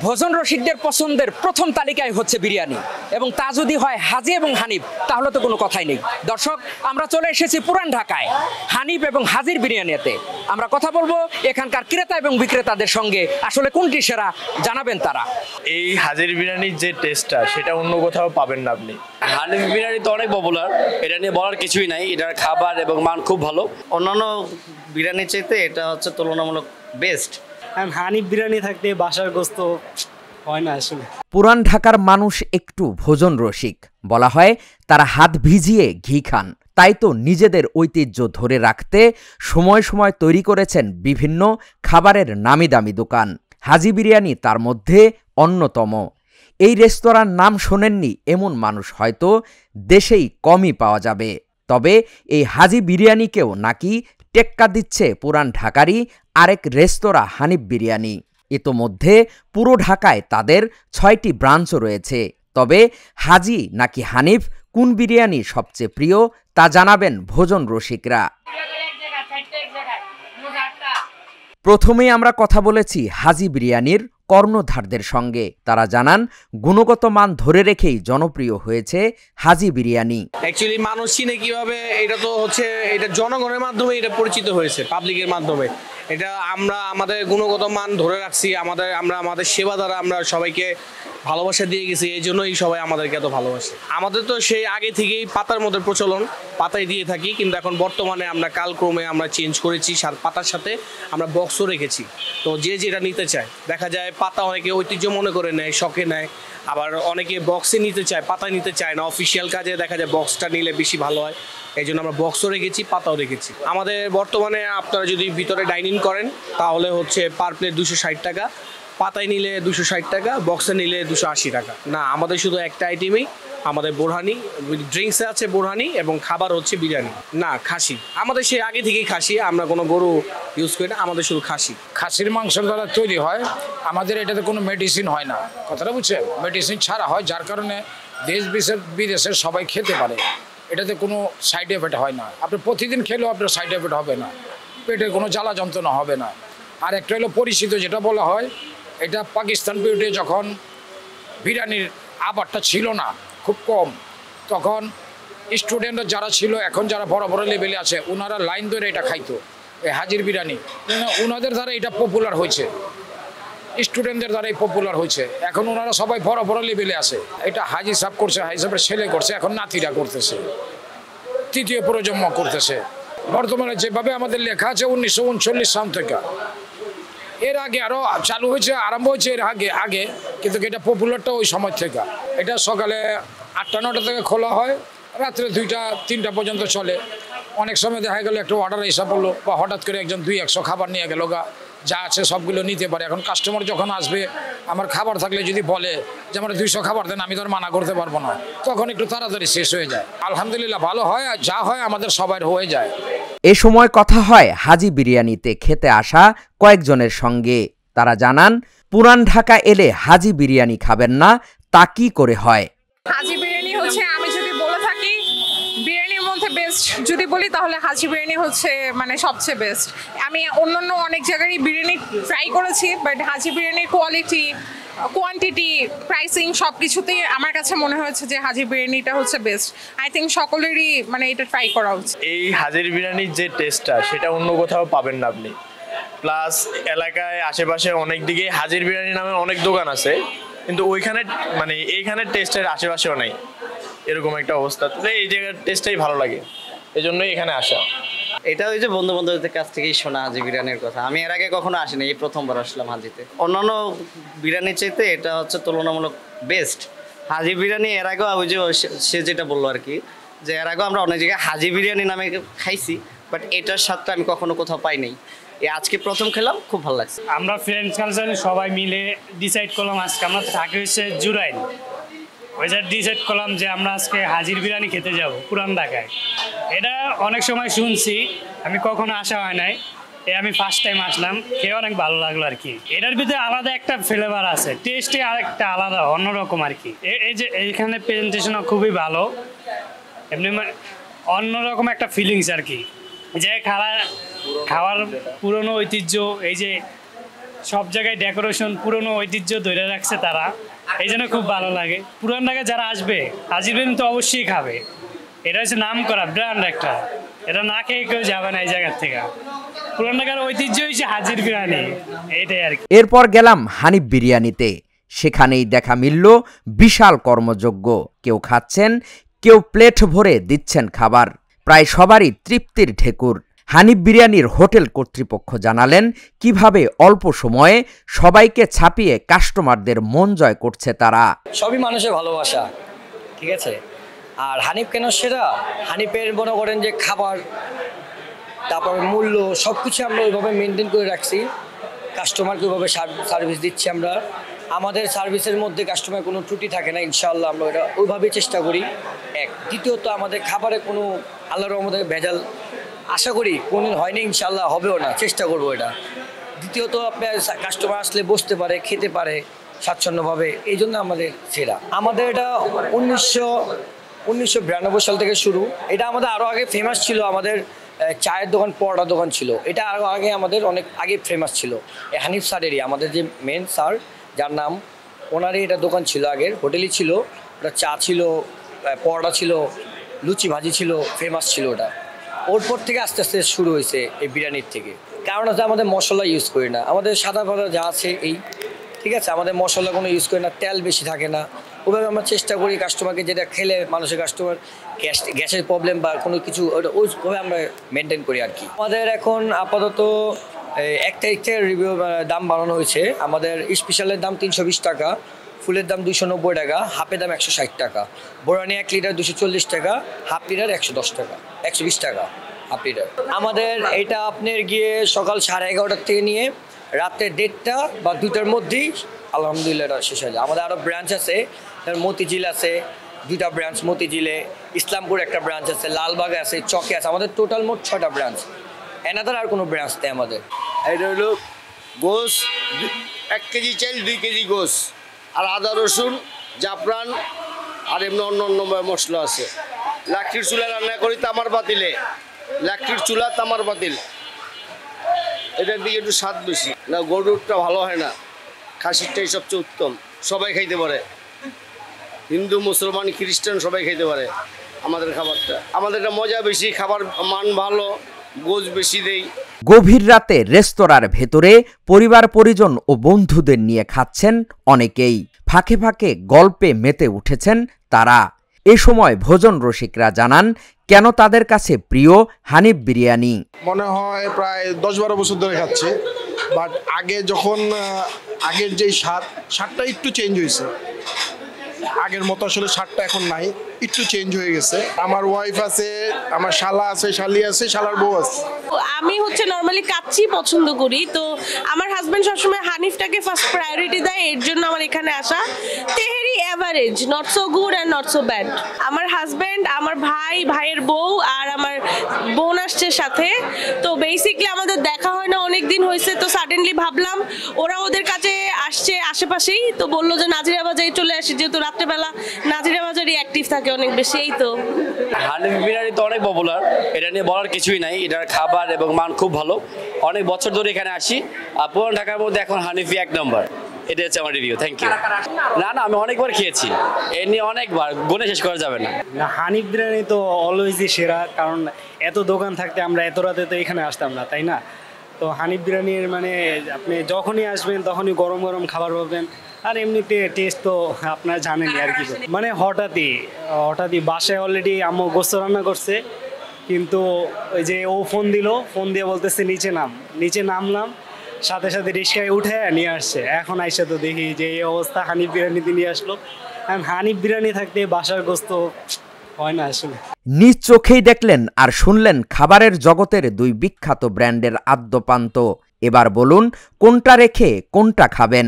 ভোজন রসিকদের পছন্দের প্রথম তালিকায় হচ্ছে বিরিয়ানি, এবং তা যদি হয় হাজি এবং হানিফ তাহলে তো কোনো কথাই নেই। দর্শক, আমরা চলে এসেছি পুরান ঢাকায় হানিফ এবং হাজির বিরিয়ানিতে। আমরা কথা বলবো এখানকার ক্রেতা এবং বিক্রেতাদের সঙ্গে, আসলে কোনটি সেরা জানাবেন তারা। এই হাজির বিরিয়ানির যে টেস্টটা সেটা অন্য কোথাও পাবেন না আপনি। হানিফ বিরিয়ানি তো অনেক পপুলার, এটা নিয়ে বলার কিছুই নাই। এটার খাবার এবং মান খুব ভালো। অন্যান্য বিরিয়ানির চাইতে এটা হচ্ছে তুলনামূলক বেস্ট। হানিফ বিরিয়ানি থাকতে বাসার গোস্ত হয় না আসলে। পুরান ঢাকার মানুষ একটু ভোজন রসিক, বলা হয় তারা হাত ভিজিয়ে ঘি খান। তাই তো নিজেদের ঐতিহ্য ধরে রাখতে সময় সময় তৈরি করেছেন বিভিন্ন খাবারের নামি দামি দোকান। হাজি বিরিয়ানি তার মধ্যে অন্যতম। এই রেস্তোরাঁর নাম শোনেননি এমন মানুষ হয়তো দেশেই কমই পাওয়া যাবে। তবে এই হাজি বিরিয়ানিকেও নাকি টেক্কা দিচ্ছে পুরান ঢাকারই আরেক রেস্তোরাঁ হানিফ বিরিয়ানি। ইতোমধ্যে পুরো ঢাকায় তাদের 6টি ব্রাঞ্চও রয়েছে। তবে হাজি নাকি হানিফ, কোন বিরিয়ানি সবচেয়ে প্রিয় তা জানাবেন ভোজন রসিকরা। প্রথমেই আমরা কথা বলেছি হাজি বিরিয়ানির কর্ণধারদের সঙ্গে। তারা জানান গুণগত মান ধরে রেখেই জনপ্রিয় হয়েছে হাজি বিরিয়ানি। অ্যাকচুয়ালি মানুষ চিনে কিভাবে, এটা তো হচ্ছে এটা জনগণের মাধ্যমে এটা পরিচিত হয়েছে, পাবলিকের মাধ্যমে। এটা আমরা আমাদের গুণগত মান ধরে রাখছি, আমাদের সেবা দ্বারা আমরা সবাইকে ভালোবাসা দিয়ে গেছি, এই জন্যই সবাই আমাদেরকে এত ভালোবাসে। আমাদের তো সেই আগে থেকেই পাতার মধ্যে প্রচলন, পাতায় দিয়ে থাকি, কিন্তু এখন বর্তমানে আমরা কালক্রমে আমরা চেঞ্জ করেছি, পাতার সাথে আমরা বক্সও রেখেছি। তো যে যেটা নিতে চায়, দেখা যায় পাতা অনেকে ঐতিহ্য মনে করে নেয়, শখে নেয়, আবার অনেকে বক্সে নিতে চায়, পাতায় নিতে চায় না। অফিসিয়াল কাজে দেখা যায় বক্সটা নিলে বেশি ভালো হয়, এই জন্য আমরা বক্সও রেখেছি, পাতাও রেখেছি। আমাদের বর্তমানে আপনারা যদি ভিতরে ডাইনিং করেন তাহলে হচ্ছে পার প্লেট 260 টাকা, পাতায় নিলে 260 টাকা, বক্সে নিলে 280 টাকা। না, আমাদের শুধু একটা আইটেমই, আমাদের বোরহানি ড্রিঙ্কসে আছে, বোরহানি, এবং খাবার হচ্ছে বিরিয়ানি। না, খাসি আমাদের সেই আগে থেকেই খাসি, আমরা কোনো গরু ইউজ করি না, আমাদের শুধু খাসি। খাসির মাংস দ্বারা তৈরি হয়, আমাদের এটাতে কোনো মেডিসিন হয় না, কথাটা বুঝছেন? মেডিসিন ছাড়া হয়, যার কারণে দেশ বিদেশের সবাই খেতে পারে। এটাতে কোনো সাইড এফেক্ট হয় না। আপনি প্রতিদিন খেলেও আপনার সাইড এফেক্ট হবে না, পেটের কোনো জ্বালা যন্ত্রণা হবে না। আর একটা হলো পরিচিত, যেটা বলা হয়, এটা পাকিস্তান পিরিয়ডে যখন বিরিয়ানির আবারটা ছিল না, খুব কম, তখন স্টুডেন্টরা যারা ছিল, এখন যারা বড় বড় লেভেলে আছে, ওনারা লাইন ধরে এটা খাইতো, এই হাজির বিরিয়ানি। ওনাদের দ্বারা এটা পপুলার হয়েছে, স্টুডেন্টদের দ্বারা এই পপুলার হয়েছে। এখন ওনারা সবাই বড় বড় লেভেলে আছে। এটা হাজি সাহেব করছে, হাজি সাহেবের ছেলে করছে, এখন নাতিরা করতেছে, তৃতীয় প্রজন্ম করতেছে। বর্তমানে যেভাবে আমাদের লেখা আছে 1939 সাল থেকে, এর আগে আরও চালু হয়েছে, আরম্ভ হয়েছে এর আগে, কিন্তু এটা পপুলারটা ওই সময় থেকে। এটা সকালে 8টা-9টা থেকে খোলা হয়, রাত্রে 2টা-3টা পর্যন্ত চলে। অনেক সময় দেখা গেল একটা অর্ডার এসে পড়লো, বা হঠাৎ করে একজন 200-100 খাবার নিয়ে গেল, যা আছে সবগুলো নিতে পারে। এখন কাস্টমার যখন আসবে, আমার খাবার থাকলে যদি বলে যে আমার 200 খাবার দেন, আমি তো আর মানা করতে পারবো না, তখন একটু তাড়াতাড়ি শেষ হয়ে যায়। আলহামদুলিল্লাহ ভালো হয়, আর যা হয় আমাদের সবার হয়ে যায়। এ সময় কথা হয় হাজি বিরিয়ানিতে খেতে আসা কয়েকজনের সঙ্গে। তারা জানান পুরান ঢাকা এলে হাজি বিরিয়ানি খাবেন না, তা কি করে হয়। হাজি বিরিয়ানি হচ্ছে, আমি যদি বলে থাকি বিরিয়ানির মধ্যে বেস্ট যদি বলি, তাহলে হাজি বিরিয়ানি হচ্ছে মানে সবচেয়ে বেস্ট। আমি অন্যান্য অনেক জায়গারই বিরিয়ানি ট্রাই করেছি, বাট হাজি বিরিয়ানির কোয়ালিটি, কোয়ান্টিটি, প্রাইসিং সব কিছুতেই আমার কাছে মনে হয়েছে যে হাজি বিরিয়ানিটা হচ্ছে বেস্ট। আই থিঙ্ক সকলেরই মানে এটা ট্রাই করা উচিত। এই হাজির বিরিয়ানির যে টেস্টটা সেটা অন্য কোথাও পাবেন না আপনি। প্লাস এলাকায় আশেপাশে অনেক দিকে হাজির বিরিয়ানি নামে অনেক দোকান আছে, কিন্তু ওইখানে মানে এইখানের টেস্টের আশেপাশেও নাই, এরকম একটা অবস্থা। তাহলে এই জায়গার টেস্টটাই ভালো লাগে, এই জন্যই এখানে আসা। এটা ওই যে বন্ধু বান্ধবদের কাছ থেকেই শোনা হাজি বিরিয়ানির কথা। আমি এর আগে কখনো আসিনি, এই প্রথমবার আসলাম হাজিতে। অন্যান্য বিরিয়ানির চাইতে এটা হচ্ছে তুলনামূলক বেস্ট। হাজি বিরিয়ানি এর আগেও ওই যে সে যেটা বললো আর কি, যে এর আগেও আমরা অনেক জায়গায় হাজি বিরিয়ানি নামে খাইছি, বাট এটার স্বাদটা আমি কখনো কোথাও পাই নাই। আজকে প্রথম খেলাম, খুব ভালো লাগছে। আমরা ফ্রেন্ডস কালচার সবাই মিলে ডিসাইড করলাম আজকে আমরা থাকি হচ্ছে জুরাইন, ওই যে ডিসাইড করলাম যে আমরা আজকে হাজির বিরিয়ানি খেতে যাব পুরান ঢাকায়। এটা অনেক সময় শুনছি, আমি কখনো আসা হয় নাই, আমি ফার্স্ট টাইম আসলাম, খেয়ে অনেক ভালো লাগলো আর কি। এটার ভিতরে আলাদা একটা ফ্লেভার আছে, টেস্টে আরেকটা আলাদা অন্যরকম আর কি। এই যে এইখানে প্রেজেন্টেশনও খুবই ভালো, এমনি অন্যরকম একটা ফিলিংস আর কি, যে খাওয়ার পুরনো ঐতিহ্য, এই যে সব জায়গায় ডেকোরেশন পুরনো ঐতিহ্য ধরে রাখছে তারা, এই জন্য খুব ভালো লাগে। পুরান ঢাকায় যারা আসবে হাজির বিরিয়ানি তো অবশ্যই খাবে, এটা হচ্ছে নাম করা ব্র্যান্ড একটা, এটা না খেয়ে কেউ যাবে না এই জায়গার থেকে। পুরান ঢাকার ঐতিহ্য হচ্ছে হাজির বিরিয়ানি, এইটাই আর কি। এরপর গেলাম হানিফ বিরিয়ানিতে। সেখানেই দেখা মিলল বিশাল কর্মযজ্ঞ। কেউ খাচ্ছেন, কেউ প্লেট ভরে দিচ্ছেন খাবার। প্রায় সবারই তৃপ্তির ঢেকুর। হানিফ বিরিয়ানির হোটেল কর্তৃপক্ষ জানালেন কিভাবে অল্প সময়ে সবাইকে ছাপিয়ে কাস্টমারদের মন জয় করছে তারা। সবই মানুষের ভালোবাসা, ঠিক আছে। আর হানিফ কেন সেরা, হানিফের মনে করেন যে খাবার, তারপর মূল্য সব কিছু আমরা ওইভাবে মেনটেন করে রাখছি। কাস্টমারকে ওইভাবে সার্ভিস দিচ্ছি আমরা। আমাদের সার্ভিসের মধ্যে কাস্টমার কোনো ত্রুটি থাকে না, ইনশাআল্লাহ আমরা ওইটা ওইভাবেই চেষ্টা করি। এক, দ্বিতীয়ত আমাদের খাবারে কোনো আল্লাহর রহমতে ভেজাল আশা করি কোনোদিন হয়নি, ইনশাআল্লাহ হবেও না, চেষ্টা করবো এটা। দ্বিতীয়ত আপনার কাস্টমার আসলে বসতে পারে, খেতে পারে স্বাচ্ছন্দ্যভাবে, এই জন্য আমাদের সেরা। আমাদের এটা 1992 সাল থেকে শুরু। এটা আমাদের আরও আগে ফেমাস ছিল, আমাদের চায়ের দোকান, পরোটা দোকান ছিল, এটা আরও আগে আমাদের অনেক আগে ফেমাস ছিল। এই হানিফ স্যারেরই, আমাদের যে মেন স্যার যার নাম, ওনারই এটা দোকান ছিল, আগের হোটেলই ছিল। ওটা চা ছিল, পরোটা ছিল, লুচি ভাজি ছিল, ফেমাস ছিল ওটা। ওর পর থেকে আস্তে আস্তে শুরু হয়েছে এই বিরিয়ানির থেকে। কারণ হচ্ছে আমাদের মশলা ইউজ করি না, আমাদের সাদা ভাজা যা আছে এই, ঠিক আছে। আমাদের মশলা কোনো ইউজ করি না, তেল বেশি থাকে না। ওইভাবে আমরা চেষ্টা করি কাস্টমারকে যেটা খেলে মানুষের কাস্টমার গ্যাসের প্রবলেম বা কোনো কিছু ওইভাবে আমরা মেনটেন করি আর কি। আমাদের এখন আপাতত 1 তারিখ থেকে রিভিউ দাম বাড়ানো হয়েছে। আমাদের স্পেশালের দাম 320 টাকা, ফুলের দাম 290 টাকা, হাফের দাম 160 টাকা, বোরানি 1 লিটার 240 টাকা, হাফ লিটার 110 টাকা, 120 টাকা হাফ লিটার। আমাদের এটা আপনার গিয়ে সকাল 11:30 থেকে নিয়ে রাতে 1:30 বা 2টার মধ্যেই আলহামদুলিল্লাহ এটা শেষ হয়ে যায়। আমাদের আরও ব্রাঞ্চ আছে, মতিঝিল আছে 2টা ব্রাঞ্চ, মতিঝিলে, ইসলামপুর একটা ব্রাঞ্চ আছে, লালবাগে আছে, চকে আছে। আমাদের টোটাল মোট 6টা ব্রাঞ্চ, এনাদার আর কোনো ব্রাঞ্চ নেই আমাদের। এটা হলো গোস, 1 কেজি চাল, 2 কেজি গোস, আর আদা রসুন, জাফরান, আর এমনি অন্য অন্য মশলা আছে। লাকড়ির চুলা রান্না করি তামার পাতিলে, লাকড়ির চুলা তামার পাতিল, এটার দিকে একটু স্বাদ বেশি। না গরুরটা ভালো হয় না, খাসিরটাই সবচেয়ে উত্তম, সবাই খাইতে পারে, হিন্দু মুসলমান খ্রিস্টান সবাই খাইতে পারে আমাদের খাবারটা। আমাদের এটা মজা বেশি, খাবার মান ভালো, গোশ বেশি দেই। গভীর রাতে রেস্তোরাঁর ভেতরে পরিবার পরিজন ও বন্ধুদের নিয়ে খাচ্ছেন অনেকেই। ফাঁকে ফাঁকে গল্পে মেতে উঠেছেন তারা। এ সময় ভোজন রসিকরা জানান কেন তাদের কাছে প্রিয় হানিফ বিরিয়ানি। মনে হয় প্রায় 10-12 বছর ধরে খাচ্ছি, বাট আগে যখন আগের যেই স্বাদটা একটু চেঞ্জ হয়েছে, আগের মতো আসলে স্বাদটা এখন নাই, একটু চেঞ্জ হয়ে গেছে। আমার ওয়াইফ আছে, আমার শালা আছে, শালি আছে, শালার বউ আছে। আমি হচ্ছে নর্মালি কাচ্চি পছন্দ করি, তো আমার হাজবেন্ড সবসময় হানিফটাকে ফার্স্ট প্রায়োরিটি দেয়, এর জন্য আমার এখানে আসা। Tehri average, not so good and not so bad. আমার হাজবেন্ড, আমার ভাই, ভাইয়ের বউ আর আমার বোন আসছে সাথে, তো বেসিকলি আমাদের দেখা হয় না অনেক দিন হয়েছে। তো সাডেনলি ভাবলাম ওরা ওদের কাছে আসছে আশেপাশেই, তো বললো যে নাজিরা বাজারে চলে আসি, যেহেতু রাত্রেবেলা নাজিরা বাজারই অ্যাক্টিভ থাকে অনেক বেশি। এই তো হানিফ বিরিয়ানি তো অনেক পপুলার, এটা নিয়ে বলার কিছুই নাই। এটার খাবার এবং মান খুব ভালো, অনেক বছর ধরে এখানে আসি। আর পুরান ঢাকার মধ্যে এখন হানিফি 1 নম্বর, এটা হচ্ছে আমার রিভিউ। Thank you. না না, আমি অনেকবার খেয়েছি, এ নিয়ে অনেকবার, গুণে শেষ করা যাবে না। হানিফ বিরিয়ানি তো অলওয়েজই সেরা, কারণ এত দোকান থাকতে আমরা এত রাতে তো এখানে আসতাম না, তাই না? তো হানিফ বিরিয়ানির মানে আপনি যখনই আসবেন তখনই গরম গরম খাবার পাবেন। আর এমনিতে টেস্ট তো আপনারা জানেনই আর কি। মানে হঠাৎই বাসায় অলরেডি আম্মু গোস্ত রান্না করছে, কিন্তু ওই যে ও ফোন দিয়ে বলতেছে নিচে নামলাম, সাথে সাথে রিক্সায় উঠে নিয়ে আসছে। এখন আইসা তো দেখি যে এই অবস্থা, হানিফ বিরিয়ানিতে নিয়ে আসলো। হানিফ বিরিয়ানি থাকতে বাসার গোস্ত হয় না আসলে। নিজ চোখেই দেখলেন আর শুনলেন খাবারের জগতের 2 বিখ্যাত ব্র্যান্ডের আদ্যপান্ত। এবার বলুন কোনটা রেখে কোনটা খাবেন।